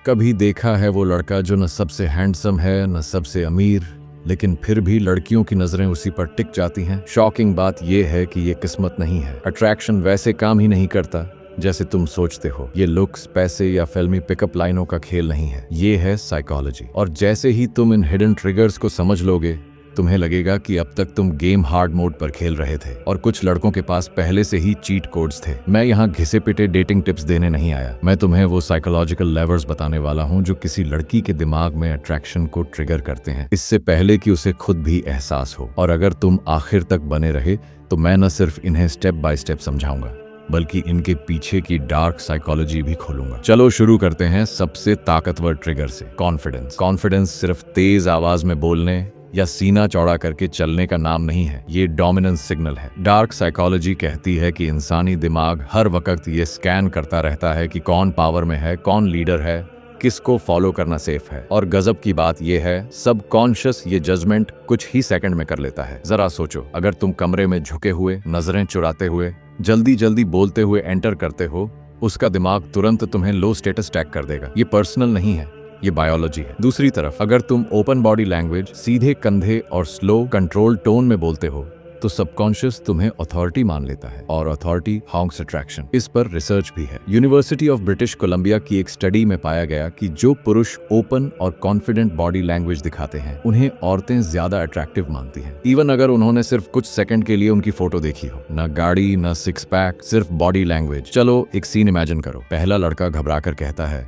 कभी देखा है वो लड़का जो न सबसे हैंडसम है न सबसे अमीर, लेकिन फिर भी लड़कियों की नजरें उसी पर टिक जाती हैं। शॉकिंग बात यह है कि ये किस्मत नहीं है। अट्रैक्शन वैसे काम ही नहीं करता जैसे तुम सोचते हो। ये लुक्स, पैसे या फिल्मी पिकअप लाइनों का खेल नहीं है, ये है साइकोलॉजी। और जैसे ही तुम इन हिडन ट्रिगर्स को समझ लोगे, तुम्हें लगेगा कि अब तक तुम गेम हार्ड मोड पर खेल रहे थे और कुछ लड़कों के पास पहले से ही चीट कोड्स थे। मैं यहाँ घिसे पिटे डेटिंग टिप्स देने नहीं आया। मैं तुम्हें वो साइकोलॉजिकल लेवर्स बताने वाला हूँ जो किसी लड़की के दिमाग में अट्रैक्शन को ट्रिगर करते हैं, इससे पहले कि उसे खुद भी एहसास हो। और अगर तुम आखिर तक बने रहे तो मैं न सिर्फ इन्हें स्टेप बाय स्टेप समझाऊंगा, बल्कि इनके पीछे की डार्क साइकोलॉजी भी खोलूंगा। चलो शुरू करते हैं सबसे ताकतवर ट्रिगर से, कॉन्फिडेंस। कॉन्फिडेंस सिर्फ तेज आवाज में बोलने या सीना चौड़ा करके चलने का नाम नहीं है, ये डोमिनेंस सिग्नल है। डार्क साइकोलॉजी कहती है कि इंसानी दिमाग हर वक्त ये स्कैन करता रहता है कि कौन पावर में है, कौन लीडर है, किसको फॉलो करना सेफ है। और गजब की बात यह है, सबकॉन्शियस ये जजमेंट कुछ ही सेकंड में कर लेता है। जरा सोचो, अगर तुम कमरे में झुके हुए, नजरें चुराते हुए, जल्दी जल्दी बोलते हुए एंटर करते हो, उसका दिमाग तुरंत तुम्हें लो स्टेटस टैग कर देगा। ये पर्सनल नहीं है, ये बायोलॉजी है। दूसरी तरफ अगर तुम ओपन बॉडी लैंग्वेज, सीधे कंधे और स्लो कंट्रोल टोन में बोलते हो, तो सबकॉन्शियस तुम्हें अथॉरिटी मान लेता है, और अथॉरिटी हॉन्क्स अट्रैक्शन। इस पर रिसर्च भी है। यूनिवर्सिटी ऑफ ब्रिटिश कोलंबिया की एक स्टडी में पाया गया कि जो पुरुष ओपन और कॉन्फिडेंट बॉडी लैंग्वेज दिखाते हैं, उन्हें औरतें ज्यादा अट्रैक्टिव मानती हैं, इवन अगर उन्होंने सिर्फ कुछ सेकंड के लिए उनकी फोटो देखी हो। न गाड़ी, न सिक्स पैक, सिर्फ बॉडी लैंग्वेज। चलो एक सीन इमेजिन करो। पहला लड़का घबराकर कहता है,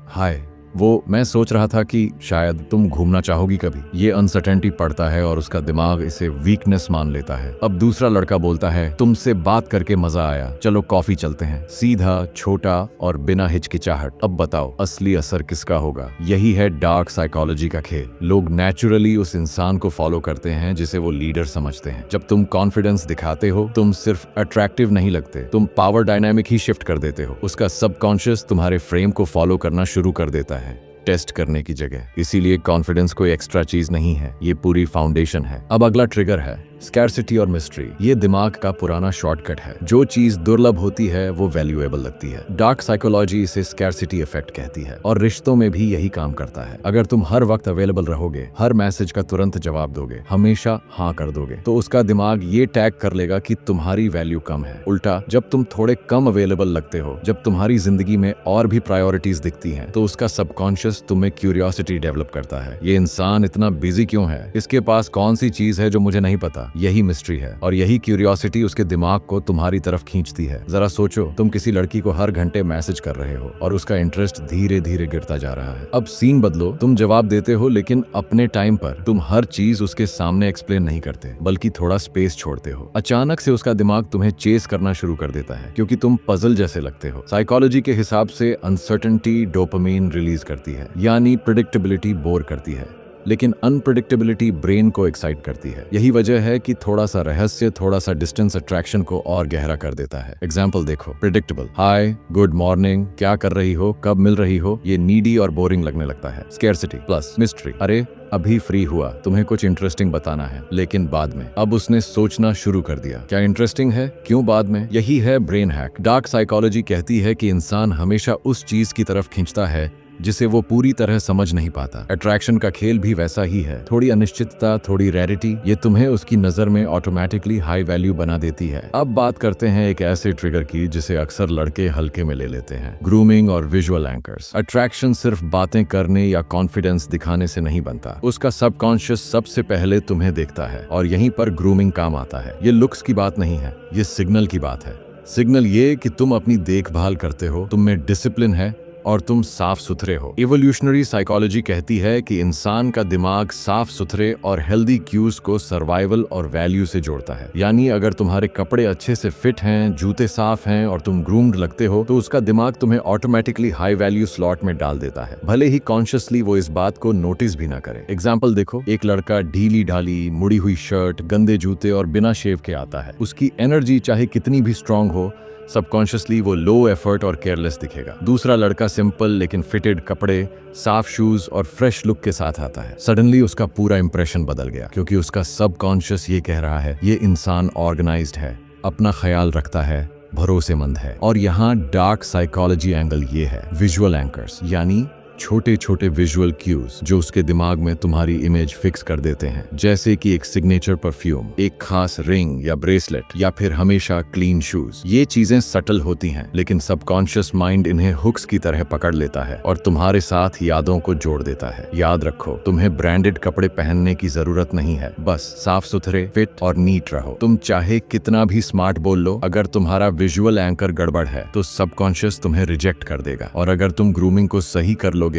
हाय, वो मैं सोच रहा था कि शायद तुम घूमना चाहोगी कभी। ये अनसर्टेनिटी पड़ता है और उसका दिमाग इसे वीकनेस मान लेता है। अब दूसरा लड़का बोलता है, तुमसे बात करके मजा आया, चलो कॉफी चलते हैं। सीधा, छोटा और बिना हिचकिचाहट। अब बताओ असली असर किसका होगा? यही है डार्क साइकोलॉजी का खेल। लोग नेचुरली उस इंसान को फॉलो करते हैं जिसे वो लीडर समझते हैं। जब तुम कॉन्फिडेंस दिखाते हो, तुम सिर्फ अट्रैक्टिव नहीं लगते, तुम पावर डायनामिक ही शिफ्ट कर देते हो। उसका सबकॉन्शियस तुम्हारे फ्रेम को फॉलो करना शुरू कर देता है, टेस्ट करने की जगह। इसीलिए कॉन्फिडेंस कोई एक्स्ट्रा चीज नहीं है, ये पूरी फाउंडेशन है। अब अगला ट्रिगर है स्कैर्सिटी और मिस्ट्री। ये दिमाग का पुराना शॉर्टकट है। जो चीज दुर्लभ होती है वो वैल्यूएबल लगती है। डार्क साइकोलॉजी इसे स्कैर्सिटी इफेक्ट कहती है, और रिश्तों में भी यही काम करता है। अगर तुम हर वक्त अवेलेबल रहोगे, हर मैसेज का तुरंत जवाब दोगे, हमेशा हाँ कर दोगे, तो उसका दिमाग ये टैग कर लेगा कि तुम्हारी वैल्यू कम है। उल्टा, जब तुम थोड़े कम अवेलेबल लगते हो, जब तुम्हारी जिंदगी में और भी प्रायोरिटीज दिखती हैं, तो उसका सबकॉन्शियस तुम्हें क्यूरियोसिटी डेवलप करता है। ये इंसान इतना बिजी क्यों है? इसके पास कौन सी चीज है जो मुझे नहीं पता? यही मिस्ट्री है, और यही क्यूरियोसिटी उसके दिमाग को तुम्हारी तरफ खींचती है। जरा सोचो, तुम किसी लड़की को हर घंटे मैसेज कर रहे हो और उसका इंटरेस्ट धीरे धीरे गिरता जा रहा है। अब सीन बदलो, तुम जवाब देते हो, लेकिन अपने टाइम पर। तुम हर चीज उसके सामने एक्सप्लेन नहीं करते, बल्कि थोड़ा स्पेस छोड़ते हो। अचानक से उसका दिमाग तुम्हें चेस करना शुरू कर देता है, क्योंकि तुम पजल जैसे लगते हो। साइकोलॉजी के हिसाब से अनसर्टेनिटी डोपामिन रिलीज करती है, यानी प्रेडिक्टेबिलिटी बोर करती है, लेकिन अनप्रेडिक्टेबिलिटी ब्रेन को एक्साइट करती है। यही वजह है कि थोड़ा सा रहस्य, थोड़ा सा डिस्टेंस अट्रैक्शन को और गहरा कर देता है। एग्जाम्पल देखो, प्रेडिक्टेबल, हाय, गुड मॉर्निंग, क्या कर रही हो, कब मिल रही हो, ये नीडी और बोरिंग लगने लगता है। स्कैर्सिटी प्लस मिस्ट्री, अरे अभी फ्री हुआ, तुम्हें कुछ इंटरेस्टिंग बताना है, लेकिन बाद में। अब उसने सोचना शुरू कर दिया, क्या इंटरेस्टिंग है, क्यों बाद में? यही है ब्रेन हैक। डार्क साइकोलॉजी कहती है कि इंसान हमेशा उस चीज की तरफ खींचता है जिसे वो पूरी तरह समझ नहीं पाता। अट्रैक्शन का खेल भी वैसा ही है। थोड़ी अनिश्चितता, थोड़ी रैरिटी, ये तुम्हें उसकी नजर में ऑटोमेटिकली हाई वैल्यू बना देती है। अब बात करते हैं एक ऐसे ट्रिगर की जिसे अक्सर लड़के हल्के में ले लेते हैं, ग्रूमिंग और विजुअल एंकर्स। अट्रैक्शन सिर्फ बातें करने या कॉन्फिडेंस दिखाने से नहीं बनता। उसका सबकॉन्शियस सबसे पहले तुम्हें देखता है, और यहीं पर ग्रूमिंग काम आता है। ये लुक्स की बात नहीं है, ये सिग्नल की बात है। सिग्नल ये कि तुम अपनी देखभाल करते हो, तुम में डिसिप्लिन है और तुम साफ सुथरे हो। इवोल्यूशनरी साइकोलॉजी कहती है कि इंसान का दिमाग साफ सुथरे और हेल्दी क्यूज को सर्वाइवल और वैल्यू से जोड़ता है। यानी अगर तुम्हारे कपड़े अच्छे से फिट हैं, जूते साफ हैं और तुम ग्रूम्ड लगते हो, तो उसका दिमाग तुम्हें ऑटोमेटिकली हाई वैल्यू स्लॉट में डाल देता है, भले ही कॉन्शियसली वो इस बात को नोटिस भी ना करे। एग्जाम्पल देखो, एक लड़का ढीली ढाली, मुड़ी हुई शर्ट, गंदे जूते और बिना शेव के आता है। उसकी एनर्जी चाहे कितनी भी स्ट्रांग हो, सबकॉन्शियसली वो लो एफर्ट और केयरलेस दिखेगा। दूसरा लड़का सिंपल लेकिन फिटेड कपड़े, साफ शूज और फ्रेश लुक के साथ आता है। सडनली उसका पूरा इंप्रेशन बदल गया, क्योंकि उसका सबकॉन्शियस ये कह रहा है, ये इंसान ऑर्गेनाइज्ड है, अपना ख्याल रखता है, भरोसेमंद है। और यहाँ डार्क साइकोलॉजी एंगल ये है, विजुअल एंकर्स, यानी छोटे छोटे विजुअल क्यूज जो उसके दिमाग में तुम्हारी इमेज फिक्स कर देते हैं, जैसे कि एक सिग्नेचर परफ्यूम, एक खास रिंग या ब्रेसलेट, या फिर हमेशा क्लीन शूज। ये चीजें सटल होती हैं, लेकिन सबकॉन्शियस माइंड इन्हें हुक्स की तरह पकड़ लेता है और तुम्हारे साथ यादों को जोड़ देता है। याद रखो, तुम्हें ब्रांडेड कपड़े पहनने की जरूरत नहीं है, बस साफ सुथरे, फिट और नीट रहो। तुम चाहे कितना भी स्मार्ट बोल लो, अगर तुम्हारा विजुअल एंकर गड़बड़ है तो सबकॉन्शियस तुम्हें रिजेक्ट कर देगा। और अगर तुम ग्रूमिंग को सही कर लोगे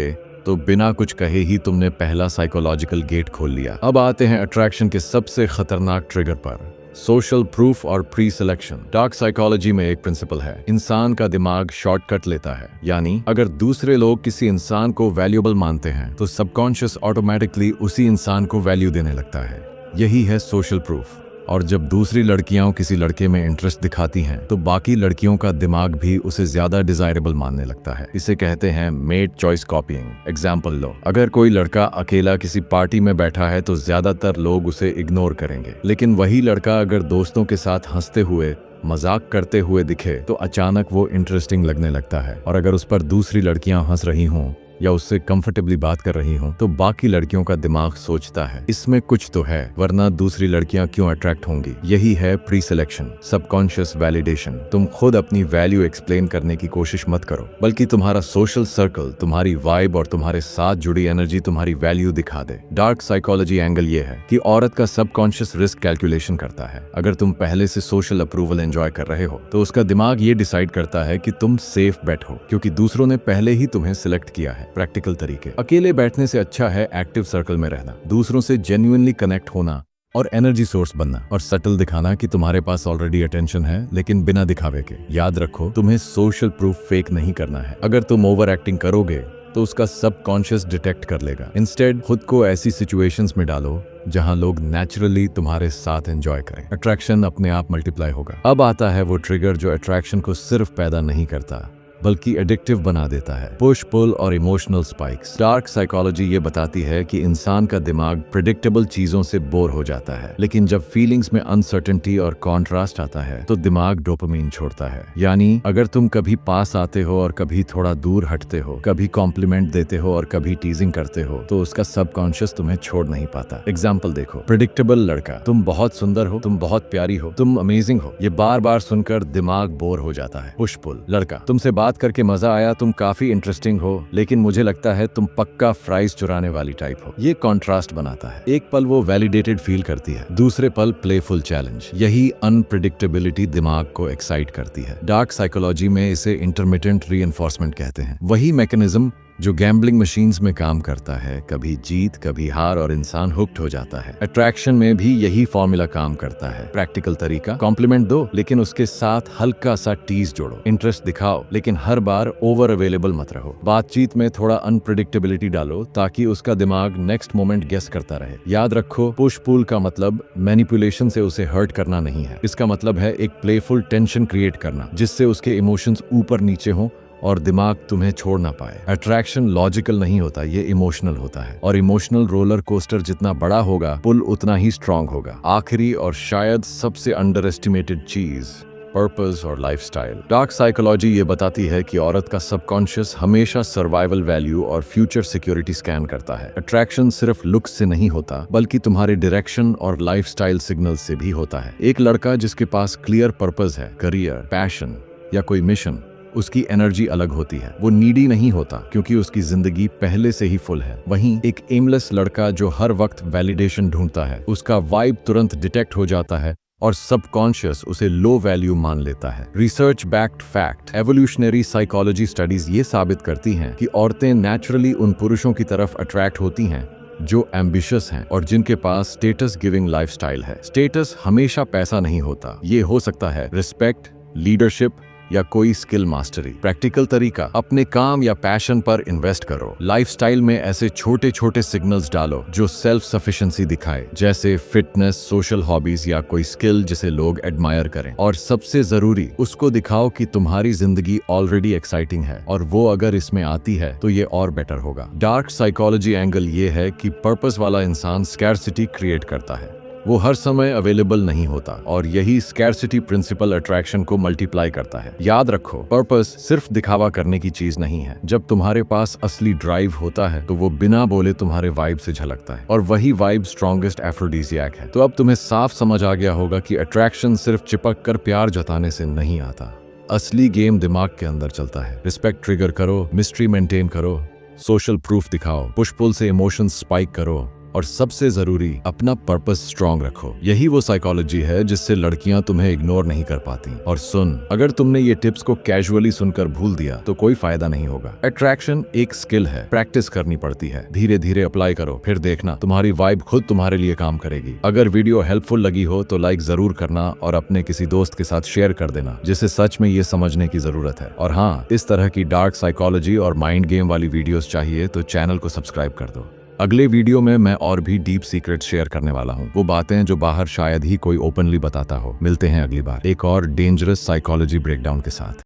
तो बिना कुछ कहे ही तुमने पहला साइकोलॉजिकल गेट खोल लिया। अब आते हैं अट्रैक्शन के सबसे खतरनाक ट्रिगर पर, सोशल प्रूफ और प्री सिलेक्शन। डार्क साइकोलॉजी में एक प्रिंसिपल है, इंसान का दिमाग शॉर्टकट लेता है। यानी अगर दूसरे लोग किसी इंसान को वैल्यूएबल मानते हैं तो सबकॉन्शियस ऑटोमेटिकली उसी इंसान को वैल्यू देने लगता है। यही है सोशल प्रूफ। और जब दूसरी लड़कियां किसी लड़के में इंटरेस्ट दिखाती हैं तो बाकी लड़कियों का दिमाग भी उसे ज्यादा डिजायरेबल मानने लगता है। इसे कहते हैं मेड चॉइस कॉपीइंग। एग्जाम्पल लो, अगर कोई लड़का अकेला किसी पार्टी में बैठा है तो ज्यादातर लोग उसे इग्नोर करेंगे, लेकिन वही लड़का अगर दोस्तों के साथ हंसते हुए, मजाक करते हुए दिखे तो अचानक वो इंटरेस्टिंग लगने लगता है। और अगर उस पर दूसरी लड़कियां हंस रही हों या उससे कंफर्टेबली बात कर रही हूं तो बाकी लड़कियों का दिमाग सोचता है इसमें कुछ तो है, वरना दूसरी लड़कियां क्यों अट्रैक्ट होंगी। यही है प्री सिलेक्शन, सबकॉन्शियस वैलिडेशन। तुम खुद अपनी वैल्यू एक्सप्लेन करने की कोशिश मत करो, बल्कि तुम्हारा सोशल सर्कल, तुम्हारी वाइब और तुम्हारे साथ जुड़ी एनर्जी तुम्हारी वैल्यू दिखा दे। डार्क साइकोलॉजी एंगल ये है कि औरत का सबकॉन्शियस रिस्क कैलकुलेशन करता है। अगर तुम पहले से सोशल अप्रूवल एंजॉय कर रहे हो तो उसका दिमाग ये डिसाइड करता है कि तुम सेफ बेट हो, क्योंकि दूसरों ने पहले ही तुम्हें सिलेक्ट किया है। प्रैक्टिकल तरीके, अकेले बैठने से अच्छा है एक्टिव सर्कल में रहना, दूसरों से जेन्युइनली कनेक्ट होना और एनर्जी सोर्स बनना, और सटल दिखाना कि तुम्हारे पास ऑलरेडी अटेंशन है, लेकिन बिना दिखावे के। याद रखो, तुम्हें सोशल प्रूफ फेक नहीं करना है। अगर तुम ओवर एक्टिंग करोगे तो उसका सबकॉन्शियस डिटेक्ट कर लेगा। इंस्टेड खुद को ऐसी सिचुएशंस में डालो जहां लोग नेचुरली तुम्हारे साथ एंजॉय करें। अट्रैक्शन अपने आप मल्टीप्लाई होगा। अब आता है वो ट्रिगर जो अट्रैक्शन को सिर्फ पैदा नहीं करता बल्कि एडिक्टिव बना देता है, पुश पुल और इमोशनल स्पाइक्स। डार्क साइकोलॉजी ये बताती है कि इंसान का दिमाग प्रेडिक्टेबल चीजों से बोर हो जाता है, लेकिन जब फीलिंग्स में अनसर्टेनिटी और कॉन्ट्रास्ट आता है तो दिमाग डोपामिन छोड़ता है। यानी अगर तुम कभी पास आते हो और कभी थोड़ा दूर हटते हो, कभी कॉम्प्लीमेंट देते हो और कभी टीजिंग करते हो, तो उसका सबकॉन्शियस तुम्हें छोड़ नहीं पाता। एग्जाम्पल देखो, प्रेडिक्टेबल लड़का, तुम बहुत सुंदर हो, तुम बहुत प्यारी हो, तुम अमेजिंग हो, ये बार बार सुनकर दिमाग बोर हो जाता है। पुश पुल लड़का, तुमसे बात करके मजा आया, तुम काफी इंटरेस्टिंग हो, लेकिन मुझे लगता है तुम पक्का फ्राइज चुराने वाली टाइप हो। ये कॉन्ट्रास्ट बनाता है। एक पल वो वैलिडेटेड फील करती है, दूसरे पल प्लेफुल चैलेंज। यही अनप्रेडिक्टेबिलिटी दिमाग को एक्साइट करती है। डार्क साइकोलॉजी में इसे इंटरमिटेंट रीइंफोर्समेंट कहते हैं। वही मैकेनिज्म जो गैम्बलिंग मशीन्स में काम करता है, कभी जीत कभी हार और इंसान हुक्ड हो जाता है। अट्रैक्शन में भी यही फॉर्मूला काम करता है। प्रैक्टिकल तरीका, कॉम्प्लीमेंट दो लेकिन उसके साथ हल्का सा टीज जोड़ो, इंटरेस्ट दिखाओ लेकिन हर बार ओवर अवेलेबल मत रहो। बातचीत में थोड़ा अनप्रेडिक्टेबिलिटी डालो ताकि उसका दिमाग नेक्स्ट मोमेंट गेस करता रहे। याद रखो, पुश पुल का मतलब मैनिपुलेशन से उसे हर्ट करना नहीं है। इसका मतलब है एक प्लेफुल टेंशन क्रिएट करना जिससे उसके इमोशंस ऊपर नीचे हों और दिमाग तुम्हें छोड़ ना पाए। अट्रैक्शन लॉजिकल नहीं होता, ये इमोशनल होता है, और इमोशनल रोलर कोस्टर जितना बड़ा होगा पुल उतना ही स्ट्रांग होगा। आखिरी और शायद सबसे अंडर एस्टिमेटेड चीज, पर्पस और लाइफस्टाइल। डार्क साइकोलॉजी ये बताती है कि औरत का सबकॉन्शियस हमेशा सर्वाइवल वैल्यू और फ्यूचर सिक्योरिटी स्कैन करता है। अट्रैक्शन सिर्फ लुक्स से नहीं होता बल्कि तुम्हारे डायरेक्शन और लाइफस्टाइल सिग्नल से भी होता है। एक लड़का जिसके पास क्लियर पर्पस है, करियर, पैशन या कोई मिशन, उसकी एनर्जी अलग होती है। वो नीडी नहीं होता क्योंकि उसकी जिंदगी पहले से ही फुल है। वहीं एक एमलेस लड़का जो हर वक्त वैलिडेशन ढूंढता है, उसका वाइब तुरंत डिटेक्ट हो जाता है और सबकॉन्शियस उसे लो वैल्यू मान लेता है। Research backed fact, evolutionary psychology studies ये साबित करती हैं कि औरतें नेचुरली उन पुरुषों की तरफ अट्रैक्ट होती हैं जो एम्बिशियस हैं और जिनके पास स्टेटस गिविंग लाइफस्टाइल है। स्टेटस हमेशा पैसा नहीं होता, ये हो सकता है रिस्पेक्ट, लीडरशिप या कोई स्किल मास्टरी। प्रैक्टिकल तरीका, अपने काम या पैशन पर इन्वेस्ट करो। लाइफस्टाइल में ऐसे छोटे छोटे सिग्नल्स डालो जो सेल्फ सफिशिएंसी दिखाए, जैसे फिटनेस, सोशल हॉबीज या कोई स्किल जिसे लोग एडमायर करें। और सबसे जरूरी, उसको दिखाओ कि तुम्हारी जिंदगी ऑलरेडी एक्साइटिंग है और वो अगर इसमें आती है तो ये और बेटर होगा। डार्क साइकोलॉजी एंगल ये है कि पर्पस वाला इंसान स्कैरसिटी क्रिएट करता है। वो हर समय अवेलेबल नहीं होता और यही स्कैरसिटी प्रिंसिपल अट्रैक्शन को मल्टीप्लाई करता है। याद रखो, पर्पस सिर्फ दिखावा करने की चीज नहीं है। जब तुम्हारे पास असली ड्राइव होता है तो वो बिना बोले तुम्हारे वाइब से झलकता है और वही वाइब स्ट्रॉन्गेस्ट एफ्रोडीजियक है। तो अब तुम्हें साफ समझ आ गया होगा कि अट्रैक्शन सिर्फ चिपक कर प्यार जताने से नहीं आता। असली गेम दिमाग के अंदर चलता है। रिस्पेक्ट ट्रिगर करो, मिस्ट्री मेंटेन करो, सोशल प्रूफ दिखाओ, पुश पुल से इमोशंस स्पाइक करो और सबसे जरूरी अपना पर्पस स्ट्रॉन्ग रखो। यही वो साइकोलॉजी है जिससे लड़कियां तुम्हें इग्नोर नहीं कर पाती। और सुन, अगर तुमने ये टिप्स को कैजुअली सुनकर भूल दिया तो कोई फायदा नहीं होगा। अट्रैक्शन एक स्किल है, प्रैक्टिस करनी पड़ती है। धीरे धीरे अप्लाई करो, फिर देखना तुम्हारी वाइब खुद तुम्हारे लिए काम करेगी। अगर वीडियो हेल्पफुल लगी हो तो लाइक जरूर करना और अपने किसी दोस्त के साथ शेयर कर देना जिसे सच में ये समझने की जरूरत है। और हाँ, इस तरह की डार्क साइकोलॉजी और माइंड गेम वाली वीडियोस चाहिए तो चैनल को सब्सक्राइब कर दो। अगले वीडियो में मैं और भी डीप सीक्रेट शेयर करने वाला हूँ, वो बातें जो बाहर शायद ही कोई ओपनली बताता हो। मिलते हैं अगली बार एक और डेंजरस साइकोलॉजी ब्रेकडाउन के साथ।